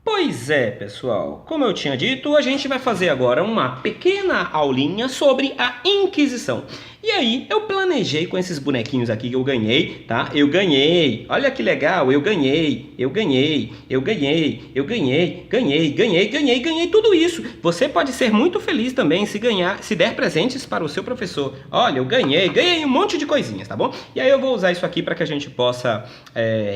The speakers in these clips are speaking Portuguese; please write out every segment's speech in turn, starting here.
Pois é, pessoal, como eu tinha dito, a gente vai fazer agora uma pequena aulinha sobre a Inquisição. E aí, eu planejei com esses bonequinhos aqui que eu ganhei, tá? Eu ganhei, olha que legal, eu ganhei ganhei tudo isso. Você pode ser muito feliz também se ganhar, se der presentes para o seu professor. Olha, eu ganhei um monte de coisinhas, tá bom? E aí eu vou usar isso aqui para que a gente possa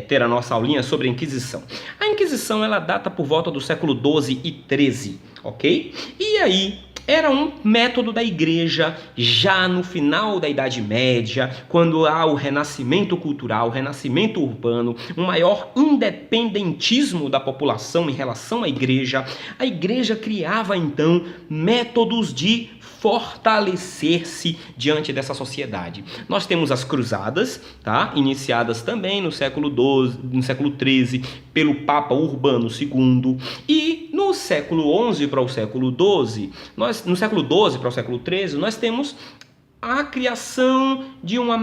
ter a nossa aulinha sobre a Inquisição. A Inquisição, ela data por volta do século XII e XIII, ok? E aí, era um método da igreja já no final da Idade Média, quando há o renascimento cultural, o renascimento urbano, um maior independentismo da população em relação à igreja. A igreja criava então métodos de fortalecer-se diante dessa sociedade. Nós temos as cruzadas, tá? Iniciadas também no século XIII pelo Papa Urbano II, e no século XI para o século XII, no século XII para o século XIII, nós temos a criação de uma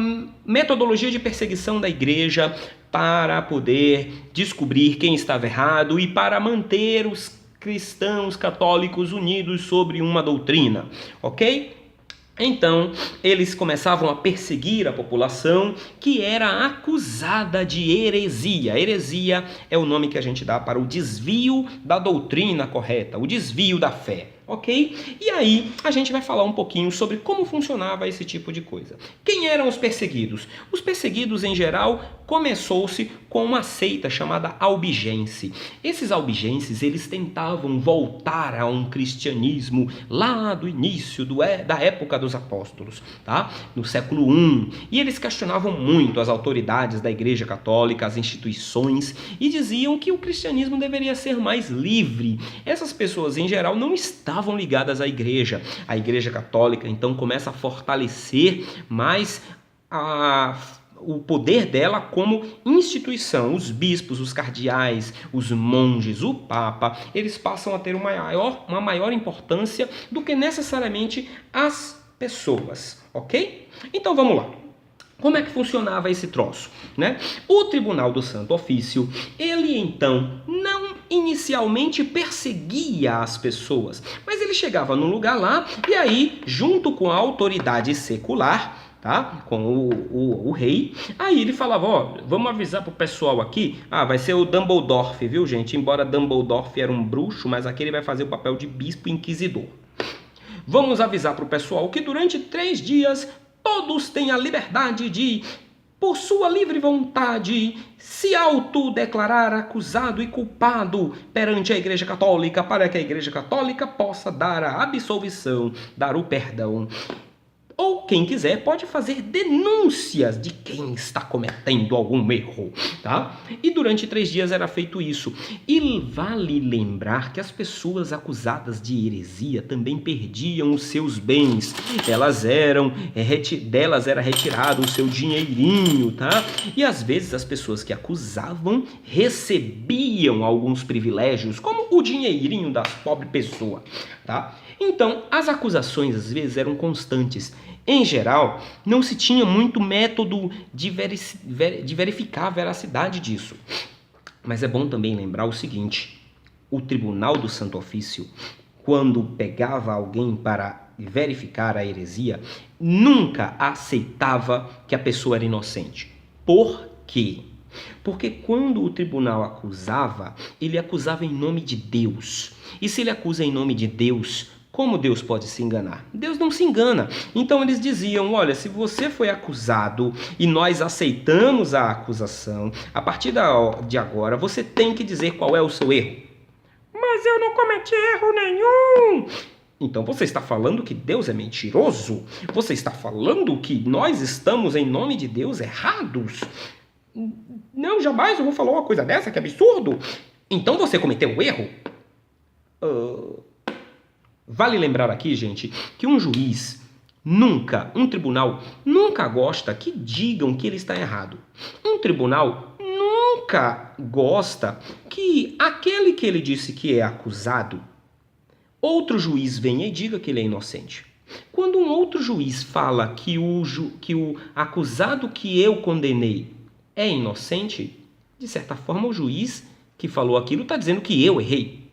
metodologia de perseguição da igreja para poder descobrir quem estava errado e para manter os cristãos católicos unidos sobre uma doutrina, ok? Então, eles começavam a perseguir a população que era acusada de heresia. Heresia é o nome que a gente dá para o desvio da doutrina correta, o desvio da fé. Ok? E aí a gente vai falar um pouquinho sobre como funcionava esse tipo de coisa. Quem eram os perseguidos? Os perseguidos, em geral, começou-se com uma seita chamada albigense. Esses albigenses, eles tentavam voltar a um cristianismo lá do início da época dos apóstolos, tá? No século I. E eles questionavam muito as autoridades da Igreja Católica, as instituições, e diziam que o cristianismo deveria ser mais livre. Essas pessoas, em geral, não estavam ligadas à igreja. A Igreja Católica então começa a fortalecer mais o poder dela como instituição. Os bispos, os cardeais, os monges, o papa, eles passam a ter uma maior importância do que necessariamente as pessoas, ok? Então vamos lá. Como é que funcionava esse troço, né? O Tribunal do Santo Ofício, ele então não inicialmente perseguia as pessoas, mas ele chegava num lugar lá e aí, junto com a autoridade secular, tá? Com o rei, aí ele falava, ó, vamos avisar pro pessoal aqui, vai ser o Dumbledore, viu, gente? Embora Dumbledore era um bruxo, mas aqui ele vai fazer o papel de bispo inquisidor. Vamos avisar pro pessoal que durante 3 dias todos têm a liberdade de, por sua livre vontade, se autodeclarar acusado e culpado perante a Igreja Católica, para que a Igreja Católica possa dar a absolvição, dar o perdão. Ou quem quiser pode fazer denúncias de quem está cometendo algum erro, tá? E durante 3 dias era feito isso. E vale lembrar que as pessoas acusadas de heresia também perdiam os seus bens. Delas era retirado o seu dinheirinho, tá? E às vezes as pessoas que acusavam recebiam alguns privilégios, como o dinheirinho da pobre pessoa, tá? Então, as acusações às vezes eram constantes. Em geral, não se tinha muito método de verificar a veracidade disso. Mas é bom também lembrar o seguinte: o Tribunal do Santo Ofício, quando pegava alguém para verificar a heresia, nunca aceitava que a pessoa era inocente. Por quê? Porque quando o tribunal acusava, ele acusava em nome de Deus. E se ele acusa em nome de Deus, como Deus pode se enganar? Deus não se engana. Então eles diziam, olha, se você foi acusado e nós aceitamos a acusação, a partir de agora você tem que dizer qual é o seu erro. Mas eu não cometi erro nenhum. Então você está falando que Deus é mentiroso? Você está falando que nós estamos em nome de Deus errados? Não, jamais eu vou falar uma coisa dessa, que absurdo. Então você cometeu um erro? Vale lembrar aqui, gente, que um tribunal nunca gosta que digam que ele está errado. Um tribunal nunca gosta que aquele que ele disse que é acusado, outro juiz venha e diga que ele é inocente. Quando um outro juiz fala que o acusado que eu condenei é inocente, de certa forma o juiz que falou aquilo está dizendo que eu errei.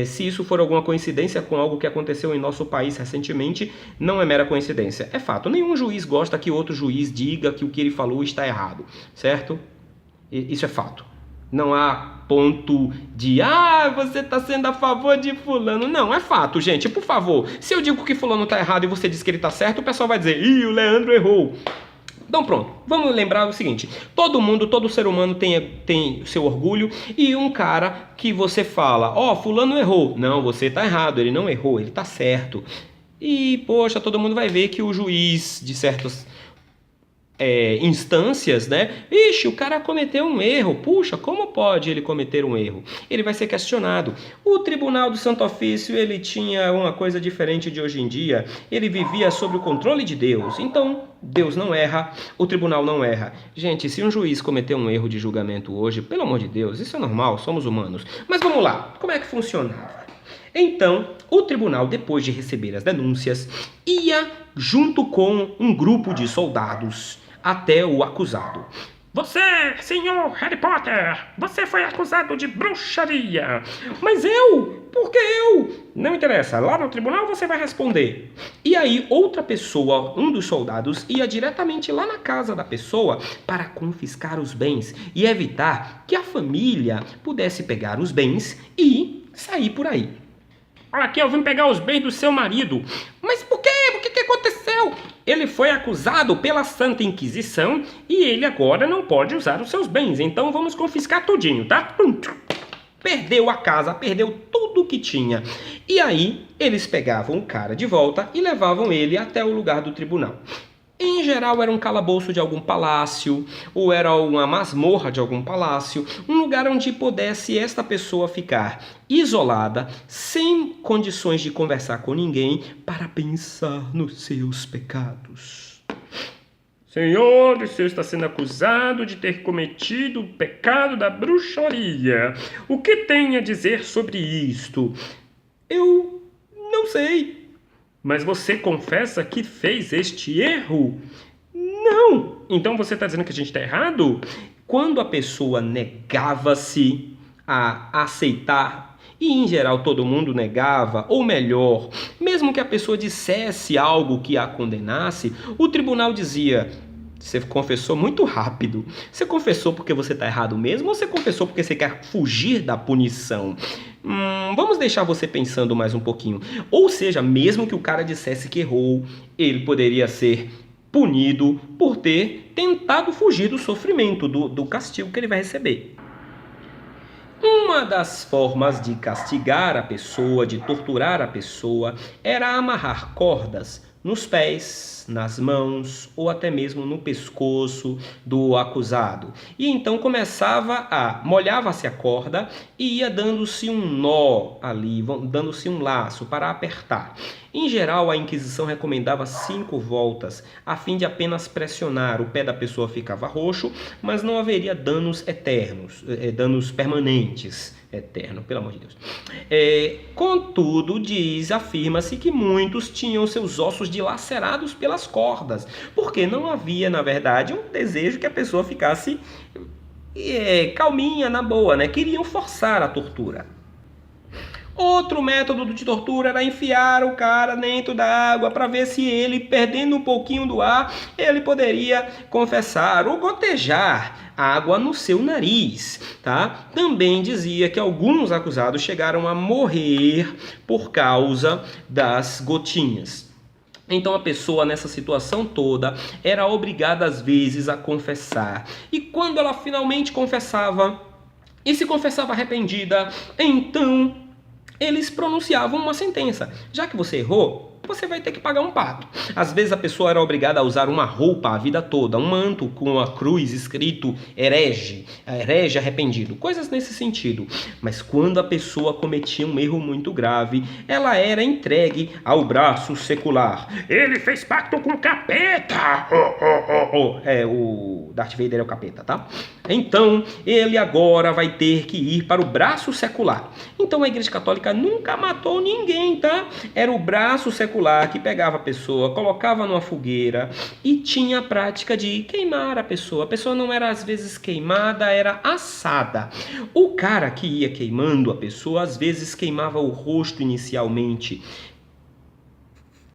Se isso for alguma coincidência com algo que aconteceu em nosso país recentemente, não é mera coincidência. É fato, nenhum juiz gosta que outro juiz diga que o que ele falou está errado, certo? Isso é fato. Não há ponto de, você está sendo a favor de fulano. Não, é fato, gente. Por favor, se eu digo que fulano está errado e você diz que ele está certo, o pessoal vai dizer, o Leandro errou. Então pronto, vamos lembrar o seguinte, todo ser humano tem seu orgulho e um cara que você fala, fulano errou. Não, você tá errado, ele não errou, ele tá certo. E, poxa, todo mundo vai ver que o juiz de certas instâncias, né? Ixi, o cara cometeu um erro. Puxa, como pode ele cometer um erro? Ele vai ser questionado. O Tribunal do Santo Ofício, ele tinha uma coisa diferente de hoje em dia. Ele vivia sob o controle de Deus. Então, Deus não erra, o tribunal não erra. Gente, se um juiz cometer um erro de julgamento hoje, pelo amor de Deus, isso é normal, somos humanos. Mas vamos lá, como é que funcionava? Então, o tribunal, depois de receber as denúncias, ia junto com um grupo de soldados até o acusado. Você, senhor Harry Potter, você foi acusado de bruxaria. Mas eu? Por que eu? Não interessa, lá no tribunal você vai responder. E aí outra pessoa, um dos soldados, ia diretamente lá na casa da pessoa para confiscar os bens e evitar que a família pudesse pegar os bens e sair por aí. Aqui eu vim pegar os bens do seu marido. Mas por quê? O que aconteceu? Ele foi acusado pela Santa Inquisição e ele agora não pode usar os seus bens. Então vamos confiscar tudinho, tá? Perdeu a casa, perdeu tudo que tinha. E aí eles pegavam o cara de volta e levavam ele até o lugar do tribunal. Em geral era um calabouço de algum palácio, ou era uma masmorra de algum palácio, um lugar onde pudesse esta pessoa ficar isolada, sem condições de conversar com ninguém, para pensar nos seus pecados. Senhor, o senhor está sendo acusado de ter cometido o pecado da bruxaria. O que tem a dizer sobre isto? Eu não sei. Mas você confessa que fez este erro? Não! Então você está dizendo que a gente está errado? Quando a pessoa negava-se a aceitar, e em geral todo mundo negava, ou melhor, mesmo que a pessoa dissesse algo que a condenasse, o tribunal dizia, você confessou muito rápido. Você confessou porque você está errado mesmo ou você confessou porque você quer fugir da punição? Vamos deixar você pensando mais um pouquinho. Ou seja, mesmo que o cara dissesse que errou, ele poderia ser punido por ter tentado fugir do sofrimento, do castigo que ele vai receber. Uma das formas de castigar a pessoa, de torturar a pessoa, era amarrar cordas nos pés, nas mãos ou até mesmo no pescoço do acusado. E então molhava-se a corda e ia dando-se um nó ali, dando-se um laço para apertar. Em geral, a Inquisição recomendava 5 voltas, a fim de apenas pressionar. O pé da pessoa ficava roxo, mas não haveria danos eternos, danos permanentes. Eterno, pelo amor de Deus. Contudo, afirma-se que muitos tinham seus ossos dilacerados pelas cordas, porque não havia, na verdade, um desejo que a pessoa ficasse calminha, na boa, né? Queriam forçar a tortura. Outro método de tortura era enfiar o cara dentro da água para ver se ele, perdendo um pouquinho do ar, ele poderia confessar ou gotejar água no seu nariz, tá? Também dizia que alguns acusados chegaram a morrer por causa das gotinhas. Então a pessoa nessa situação toda era obrigada às vezes a confessar. E quando ela finalmente confessava, e se confessava arrependida, então eles pronunciavam uma sentença. Já que você errou, você vai ter que pagar um pato. Às vezes a pessoa era obrigada a usar uma roupa a vida toda, um manto com a cruz escrito herege arrependido, coisas nesse sentido. Mas quando a pessoa cometia um erro muito grave, ela era entregue ao braço secular. Ele fez pacto com o capeta! O Darth Vader é o capeta, tá? Então, ele agora vai ter que ir para o braço secular. Então, a Igreja Católica nunca matou ninguém, tá? Era o braço secular que pegava a pessoa, colocava numa fogueira e tinha a prática de queimar a pessoa. A pessoa não era, às vezes, queimada, era assada. O cara que ia queimando a pessoa, às vezes, queimava o rosto inicialmente,